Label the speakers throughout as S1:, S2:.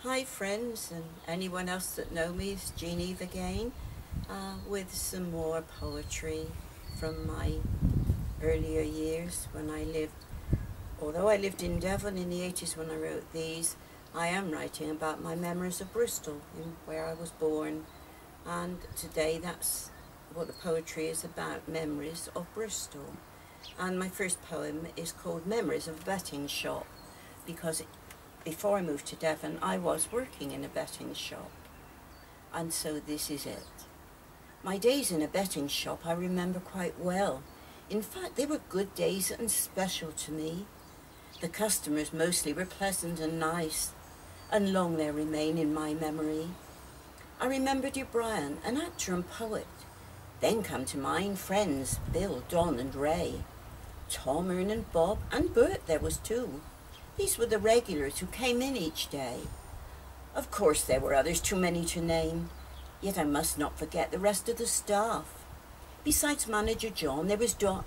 S1: Hi friends and anyone else that know me, it's Jean Eve again with some more poetry from my earlier years when I lived. Although I lived in Devon in the 80s when I wrote these, I am writing about my memories of Bristol, where I was born, and today that's what the poetry is about, memories of Bristol. And my first poem is called Memories of a Betting Shop, because before I moved to Devon, I was working in a betting shop. And so this is it. My days in a betting shop I remember quite well. In fact, they were good days and special to me. The customers mostly were pleasant and nice, and long they remain in my memory. I remember dear Brian, an actor and poet. Then come to mind friends, Bill, Don and Ray. Tom, Ern and Bob, and Bert there was too. These were the regulars who came in each day. Of course there were others, too many to name, yet I must not forget the rest of the staff. Besides manager John, there was Dot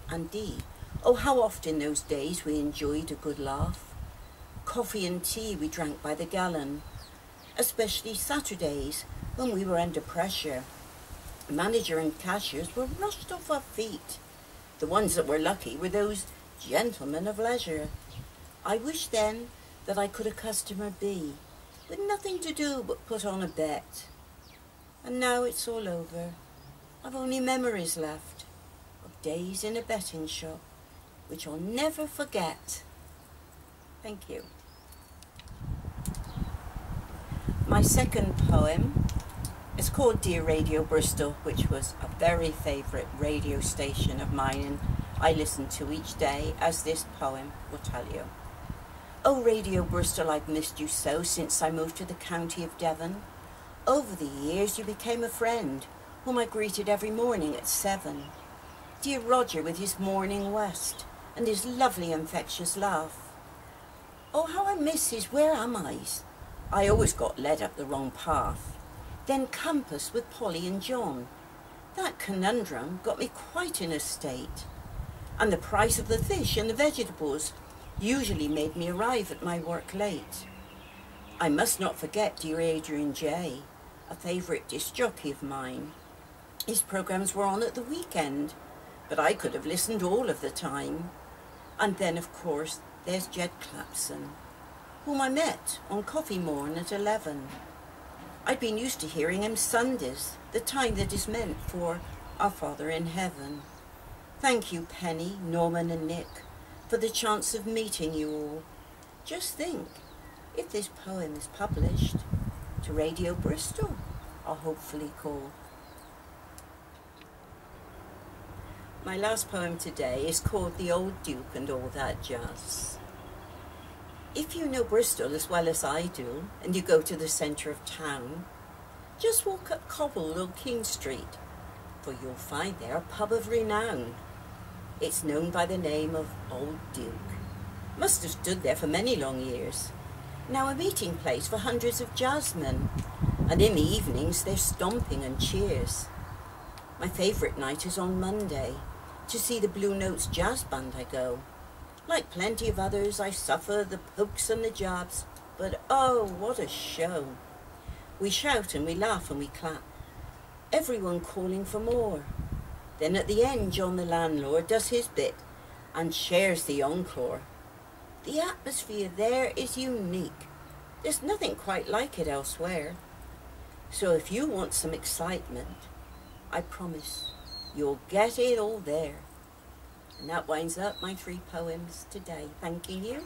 S1: and Dee. Oh, how often those days we enjoyed a good laugh. Coffee and tea we drank by the gallon, especially Saturdays when we were under pressure. Manager and cashiers were rushed off our feet. The ones that were lucky were those gentlemen of leisure. I wished then that I could a customer be, with nothing to do but put on a bet. And now it's all over. I've only memories left of days in a betting shop, which I'll never forget. Thank you. My second poem is called Dear Radio Bristol, which was a very favourite radio station of mine, and I listen to each day, as this poem will tell you. Oh, Radio Bristol, I've missed you so since I moved to the county of Devon. Over the years you became a friend, whom I greeted every morning at 7. Dear Roger with his morning west, and his lovely infectious laugh. Oh, how I miss his where am I's. I always got led up the wrong path. Then Compass with Polly and John. That conundrum got me quite in a state. And the price of the fish and the vegetables usually made me arrive at my work late. I must not forget dear Adrian J., a favourite disc jockey of mine. His programmes were on at the weekend, but I could have listened all of the time. And then, of course, there's Jed Clapson, whom I met on Coffee Morn at 11. I'd been used to hearing him Sundays, the time that is meant for Our Father in Heaven. Thank you, Penny, Norman and Nick, for the chance of meeting you all. Just think, if this poem is published, to Radio Bristol I'll hopefully call. My last poem today is called The Old Duke and All That Jazz. If you know Bristol as well as I do, and you go to the centre of town, just walk up cobbled Old King Street, for you'll find there a pub of renown. It's known by the name of Old Duke. Must have stood there for many long years. Now a meeting place for hundreds of jazzmen, and in the evenings they're stomping and cheers. My favourite night is on Monday. To see the Blue Notes Jazz Band I go. Like plenty of others, I suffer the pokes and the jabs, but oh, what a show. We shout and we laugh and we clap, everyone calling for more. Then at the end, John the landlord does his bit and shares the encore. The atmosphere there is unique. There's nothing quite like it elsewhere. So if you want some excitement, I promise you'll get it all there. And that winds up my 3 poems today. Thanking you.